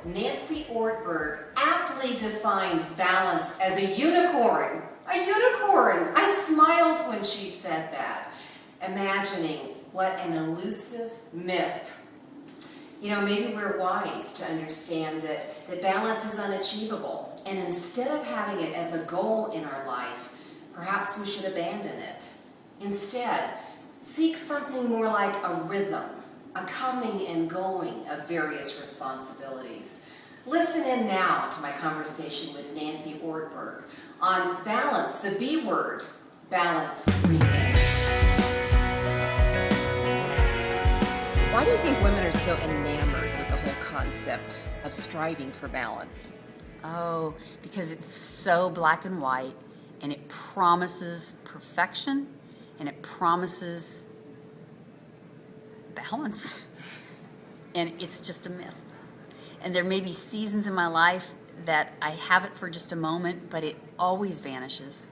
Nancy Ortberg aptly defines balance as a unicorn. A unicorn! I smiled when she said that, imagining what an elusive myth. You know, maybe we're wise to understand that balance is unachievable, and instead of having it as a goal in our life, perhaps we should abandon it. Instead, seek something more like a rhythm, a coming and going of various responsibilities. Listen in now to my conversation with Nancy Ortberg on Balance, the B word, Balance Remix. Why do you think women are so enamored with the whole concept of striving for balance? Oh, because it's so black and white, and it promises perfection, and it promises balance, and it's just a myth. And there may be seasons in my life that I have it for just a moment, but it always vanishes.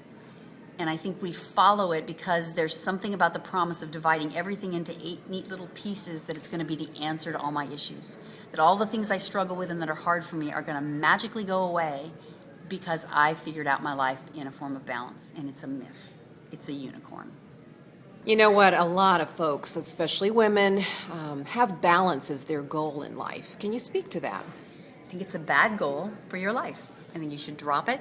And I think we follow it because there's something about the promise of dividing everything into 8 neat little pieces that it's going to be the answer to all my issues. That all the things I struggle with and that are hard for me are going to magically go away because I figured out my life in a form of balance. And it's a myth. It's a unicorn. You know what? A lot of folks, especially women, have balance as their goal in life. Can you speak to that? I think it's a bad goal for your life. I think you should drop it.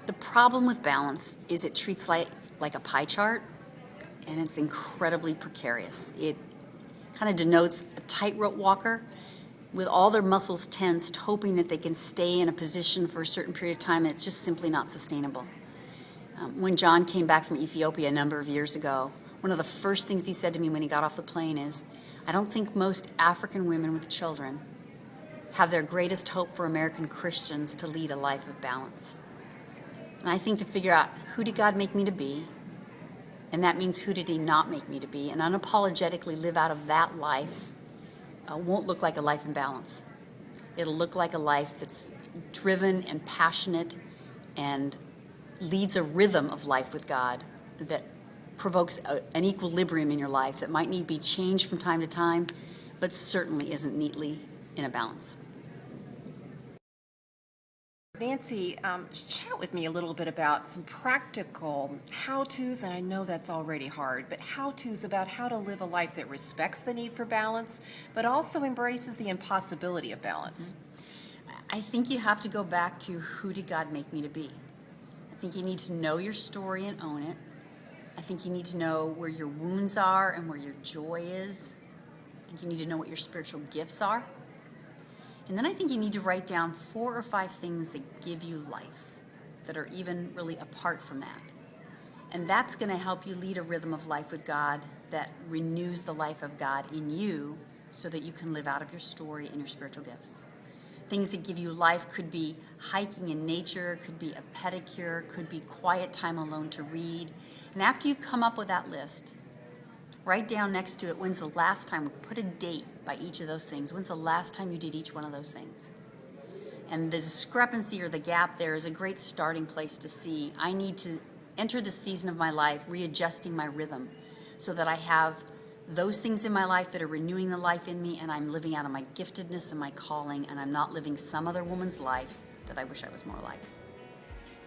The problem with balance is it treats like a pie chart, and it's incredibly precarious. It kind of denotes a tightrope walker with all their muscles tensed, hoping that they can stay in a position for a certain period of time, and it's just simply not sustainable. When John came back from Ethiopia a number of years ago, one of the first things he said to me when he got off the plane is, I don't think most African women with children have their greatest hope for American Christians to lead a life of balance. And I think to figure out who did God make me to be, and that means who did he not make me to be, and unapologetically live out of that life won't look like a life in balance. It'll look like a life that's driven and passionate and leads a rhythm of life with God that provokes an equilibrium in your life that might need to be changed from time to time, but certainly isn't neatly in a balance. Nancy, chat with me a little bit about some practical how-tos, and I know that's already hard, but how-tos about how to live a life that respects the need for balance, but also embraces the impossibility of balance. I think you have to go back to who did God make me to be. I think you need to know your story and own it. I think you need to know where your wounds are and where your joy is. I think you need to know what your spiritual gifts are. And then I think you need to write down 4 or 5 things that give you life, that are even really apart from that. And that's going to help you lead a rhythm of life with God that renews the life of God in you so that you can live out of your story and your spiritual gifts. Things that give you life could be hiking in nature, could be a pedicure, could be quiet time alone to read. And after you've come up with that list, write down next to it, when's the last time, put a date by each of those things. When's the last time you did each one of those things? And the discrepancy or the gap there is a great starting place to see, I need to enter the season of my life readjusting my rhythm so that I have those things in my life that are renewing the life in me, and I'm living out of my giftedness and my calling, and I'm not living some other woman's life that I wish I was more like.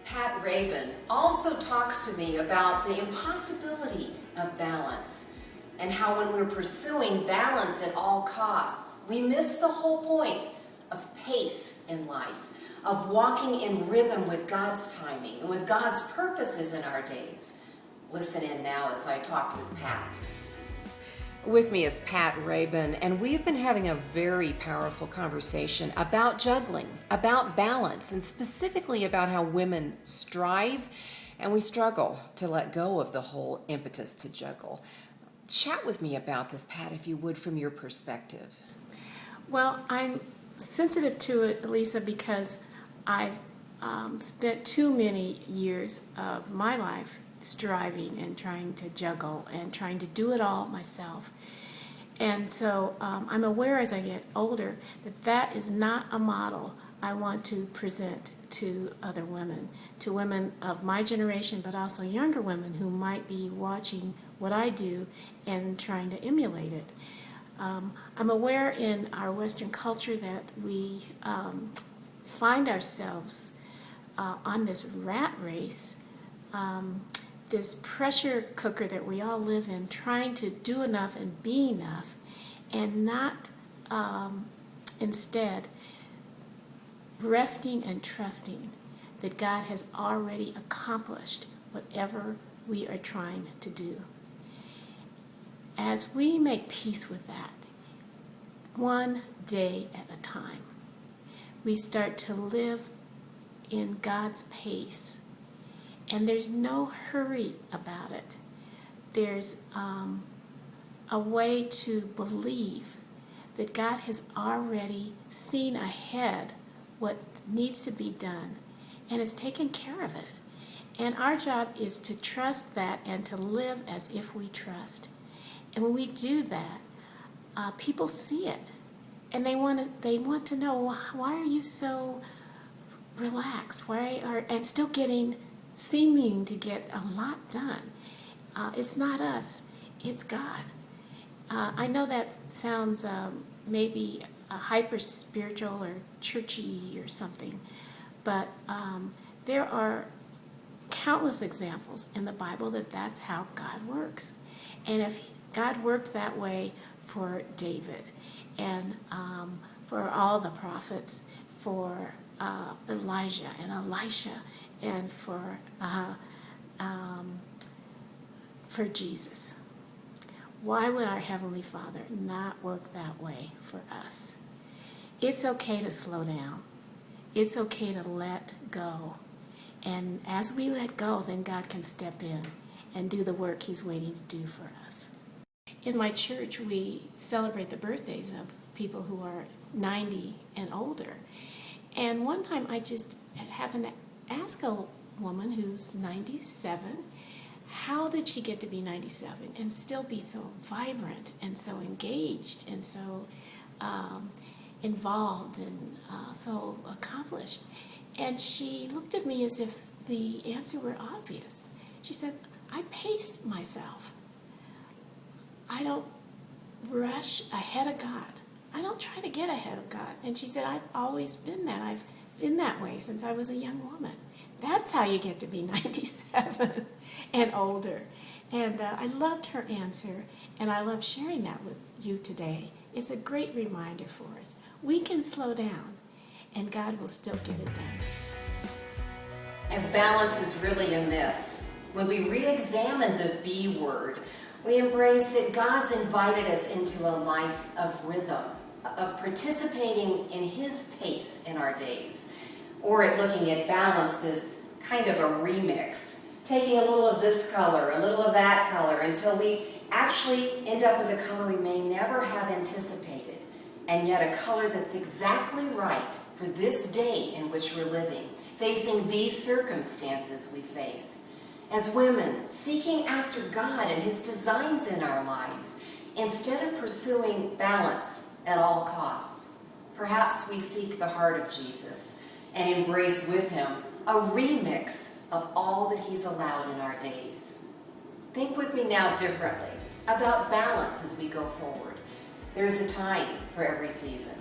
Pat Rabin also talks to me about the impossibility of balance and how when we're pursuing balance at all costs, we miss the whole point of pace in life, of walking in rhythm with God's timing and with God's purposes in our days. Listen in now as I talk with Pat. With me is Pat Rabin, and we've been having a very powerful conversation about juggling, about balance, and specifically about how women strive and we struggle to let go of the whole impetus to juggle. Chat with me about this, Pat, if you would, from your perspective. Well, I'm sensitive to it, Lisa, because I've spent too many years of my life striving and trying to juggle and trying to do it all myself. And so I'm aware as I get older that that is not a model I want to present to other women, to women of my generation, but also younger women who might be watching what I do and trying to emulate it. I'm aware in our Western culture that we find ourselves on this rat race, this pressure cooker that we all live in, trying to do enough and be enough, and not instead resting and trusting that God has already accomplished whatever we are trying to do. As we make peace with that, one day at a time, we start to live in God's pace, and there's no hurry about it. There's a way to believe that God has already seen ahead what needs to be done and has taken care of it. And our job is to trust that and to live as if we trust. And when we do that, people see it, and they want to know, why are you so relaxed? And still seeming to get a lot done? It's not us, it's God. I know that sounds maybe hyper spiritual or churchy or something, but there are countless examples in the Bible that that's how God works. And if God worked that way for David and for all the prophets, for Elijah and Elisha, and for Jesus, why would our Heavenly Father not work that way for us? It's okay to slow down. It's okay to let go. And as we let go, then God can step in and do the work He's waiting to do for us. In my church, we celebrate the birthdays of people who are 90 and older. And one time I just happened to ask a woman who's 97, how did she get to be 97 and still be so vibrant and so engaged and so involved and so accomplished? And she looked at me as if the answer were obvious. She said, I paced myself. I don't rush ahead of God. I don't try to get ahead of God. And she said, I've always been that. I've been that way since I was a young woman. That's how you get to be 97 and older. And I loved her answer, and I love sharing that with you today. It's a great reminder for us. We can slow down, and God will still get it done. As balance is really a myth, when we re-examine the B word, we embrace that God's invited us into a life of rhythm, of participating in His pace in our days, or at looking at balance as kind of a remix, taking a little of this color, a little of that color, until we actually end up with a color we may never have anticipated, and yet a color that's exactly right for this day in which we're living, facing these circumstances we face. As women, seeking after God and His designs in our lives, instead of pursuing balance at all costs, perhaps we seek the heart of Jesus and embrace with Him a remix of all that He's allowed in our days. Think with me now differently about balance as we go forward. There is a time for every season.